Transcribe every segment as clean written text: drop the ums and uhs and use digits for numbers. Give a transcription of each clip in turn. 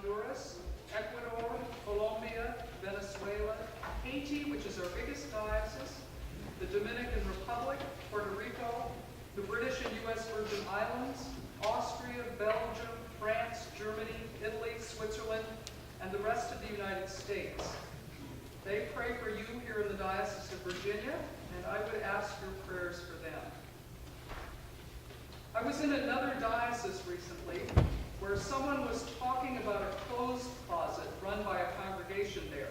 Honduras, Ecuador, Colombia, Venezuela, Haiti, which is our biggest diocese, the Dominican Republic, Puerto Rico, the British and U.S. Virgin Islands, Austria, Belgium, France, Germany, Italy, Switzerland, and the rest of the United States. They pray for you here in the Diocese of Virginia, and I would ask your prayers for them. I was in another diocese recently where someone was talking about a clothes closet run by a congregation there.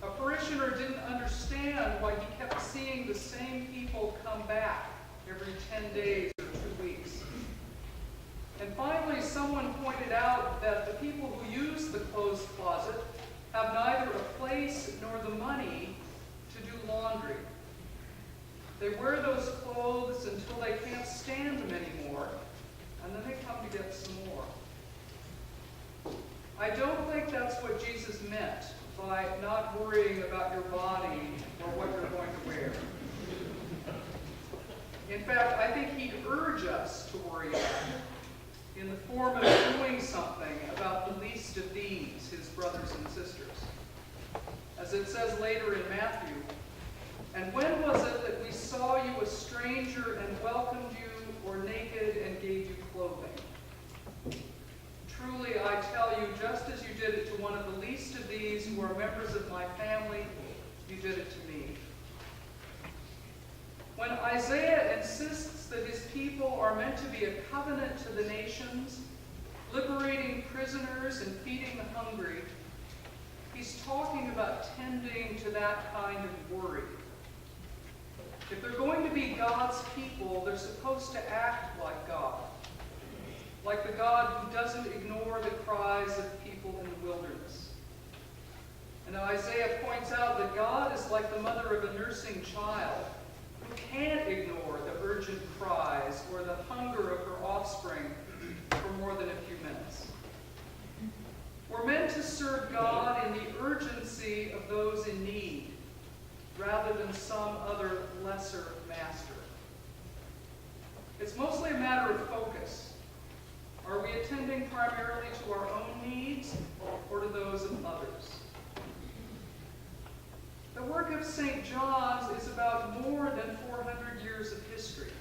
A parishioner didn't understand why he kept seeing the same people come back every 10 days or 2 weeks. And finally, someone pointed out that the people who use the clothes closet have neither a place nor the money to do laundry. They wear those clothes until they can't stand them anymore, and then they come to get some more. I don't think that's what Jesus meant by not worrying about your body or what you're going to wear. In fact, I think he'd urge us to worry about it in the form of doing something about the least of these, his brothers and sisters. As it says later in Matthew, "And when was it that we saw you a stranger and welcomed you, or naked and gave you clothing? Truly, I tell you, just as you did it to one of the least of these who are members of my family, you did it to me." When Isaiah insists that his people are meant to be a covenant to the nations, liberating prisoners and feeding the hungry, he's talking about tending to that kind of worry. If they're going to be God's people, they're supposed to act like God. Like the God who doesn't ignore the cries of people in the wilderness. And Isaiah points out that God is like the mother of a nursing child who can't ignore the urgent cries or the hunger of her offspring for more than a few minutes. We're meant to serve God in the urgency of those in need, rather than some other lesser master. It's mostly a matter of focus. Are we attending primarily to our own needs or to those of others? The work of St. John's is about more than 400 years of history,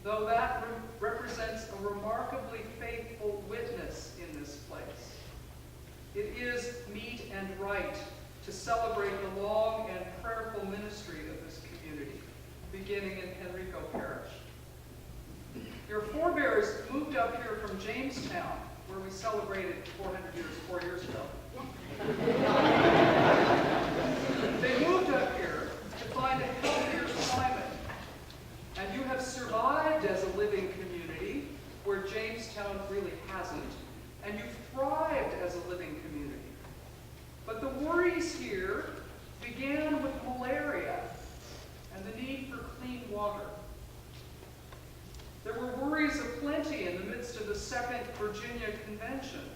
though that represents a remarkably faithful witness in this place. It is meet and right to celebrate the long and prayerful ministry of this community, beginning in Henrico Parish. Your forebears moved up here from Jamestown, where we celebrated 4 years ago. They moved up here to find a healthier climate, and you have survived as a living community where Jamestown really hasn't, and you've thrived as a living community. But the worries here began with malaria and the need for clean water. There were worries of plenty in the midst of the Second Virginia Convention,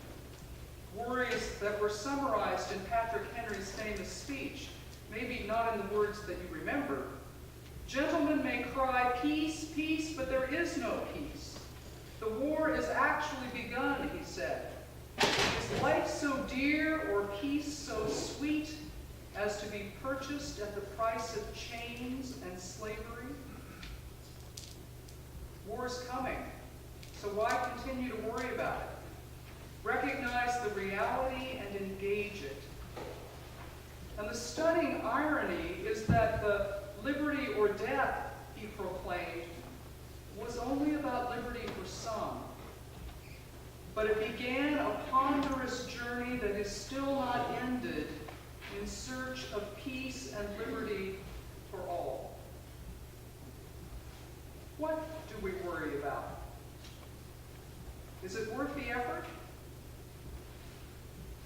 worries that were summarized in Patrick Henry's famous speech, maybe not in the words that you remember. "Gentlemen may cry, peace, peace, but there is no peace. The war is actually begun," he said. "Is life so dear or peace so sweet as to be purchased at the price of chains and slavery?" War's coming, so why continue to worry about it? Recognize the reality and engage it. And the stunning irony is that the liberty or death he proclaimed was only about liberty for some. But it began a ponderous journey that is still not ended in search of peace and liberty for all. What do we worry about? Is it worth the effort?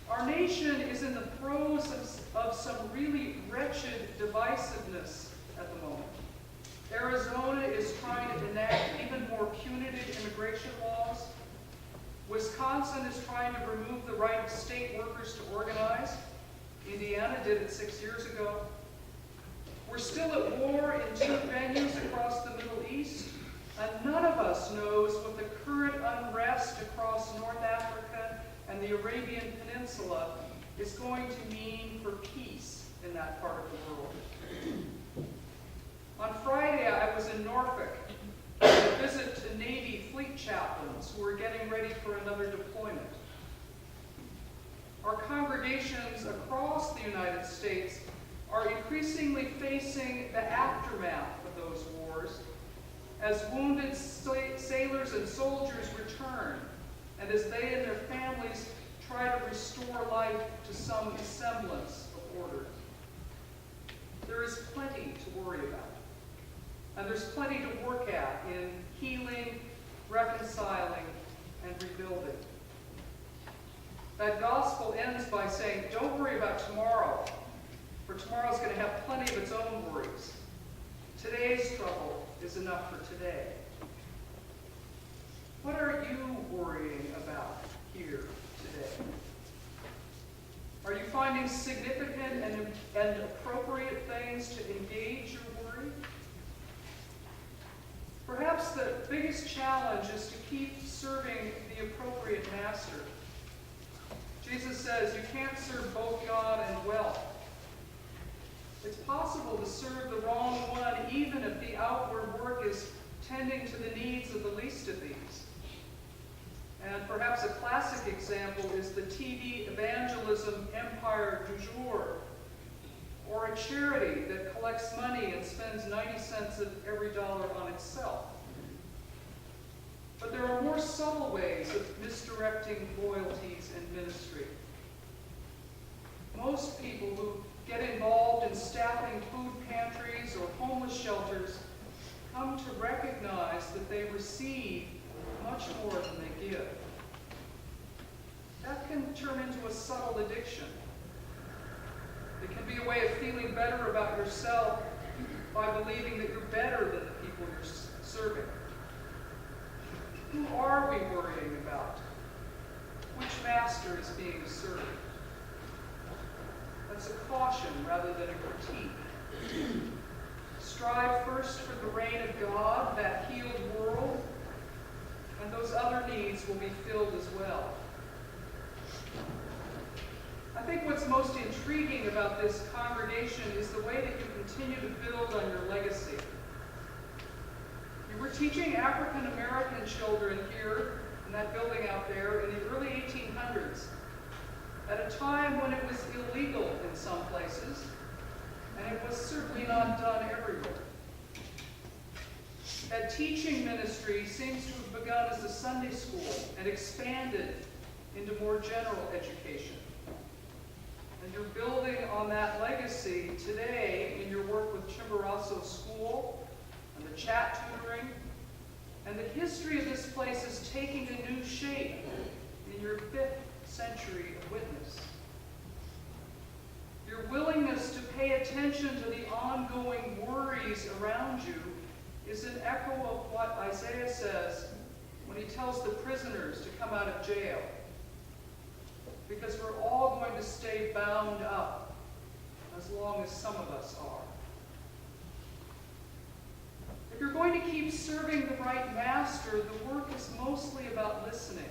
Our nation is in the throes of some really wretched divisiveness at the moment. Arizona is trying to enact even more punitive immigration laws. Wisconsin is trying to remove the right of state workers to organize. Indiana did it 6 years ago. We're still at war in 2 venues across the Middle East, and none of us knows what the current unrest across North Africa and is going to mean for peace in that part of the world. On Friday, I was in Norfolk to visit Navy fleet chaplains who were getting ready for another deployment. Our congregations across the United States are increasingly facing the aftermath of those wars as wounded sailors and soldiers return, and as they and their families try to restore life to some semblance of order. There is plenty to worry about, and there's plenty to work at in healing, reconciling, and rebuilding. That gospel ends by saying, don't worry about tomorrow, for tomorrow's going to have plenty of its own worries. Today's trouble is enough for today. What are you worrying about here today? Are you finding significant and appropriate things to engage your worry? Perhaps the biggest challenge is to keep serving the appropriate master. Jesus says you can't serve both God and wealth. It's possible to serve the wrong one even if the outward work is tending to the needs of the least of these. And perhaps a classic example is the TV evangelism empire du jour, or a charity that collects money and spends 90 cents of every dollar on itself. But there are more subtle ways of misdirecting loyalties and ministry. Most people who get involved in staffing food pantries or homeless shelters come to recognize that they receive much more than they give. That can turn into a subtle addiction. It can be a way of feeling better about yourself by believing that you're better than the people you're serving. Who are we worrying about? Which master is being served? That's a caution rather than a critique. Strive first for the reign of God, that healed world, and those other needs will be filled as well. I think what's most intriguing about this congregation is the way that you continue to build on your legacy. You were teaching African American children here in that building out there in the early 1800s, at a time when it was illegal in some places, and it was certainly not done everywhere. That teaching ministry seems to have begun as a Sunday school and expanded into more general education. And you're building on that legacy today in your work with Chimborazo School and the chat tutoring. And the history of this place is taking a new shape in your 5th century of witness. Your willingness to pay attention to the ongoing worries around you is an echo of what Isaiah says when he tells the prisoners to come out of jail. Because we're all going to stay bound up as long as some of us are. If you're going to keep serving the right master, the work is mostly about listening.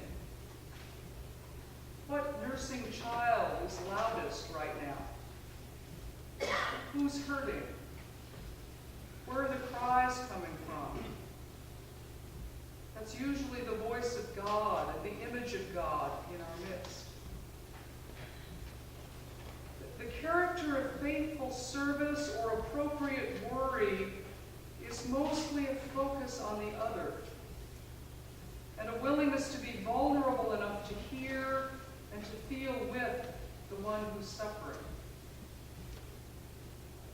What nursing child is loudest right now? Who's hurting? Where are the cries coming from? That's usually the voice of God and the image of God in our midst. The character of faithful service or appropriate worry is mostly a focus on the other and a willingness to be vulnerable enough to hear and to feel with the one who's suffering.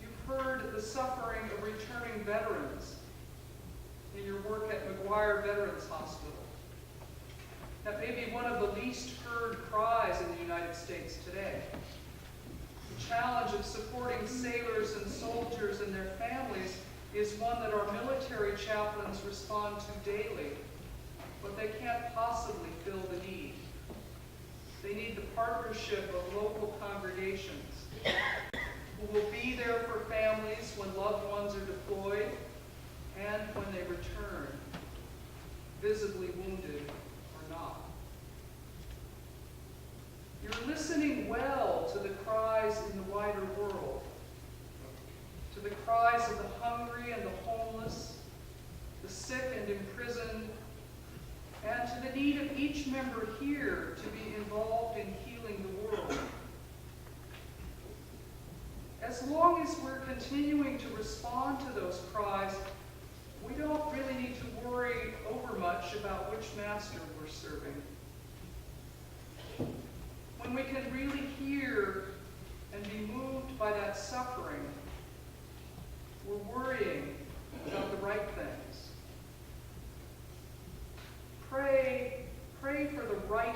You've heard the suffering of returning veterans in your work at McGuire Veterans Hospital. That may be one of the least heard cries in the United States today. The challenge of supporting sailors and soldiers and their families is one that our military chaplains respond to daily, but they can't possibly fill the need. They need the partnership of local congregations who will be there for families when loved ones are deployed and when they return, visibly wounded or not. You're listening well sick and imprisoned, and to the need of each member here to be involved in healing the world. As long as we're continuing to respond to those cries, we don't really need to worry over much about which master we're serving. When we can really hear and be moved by that suffering, we're worrying about the right things. Pray for the right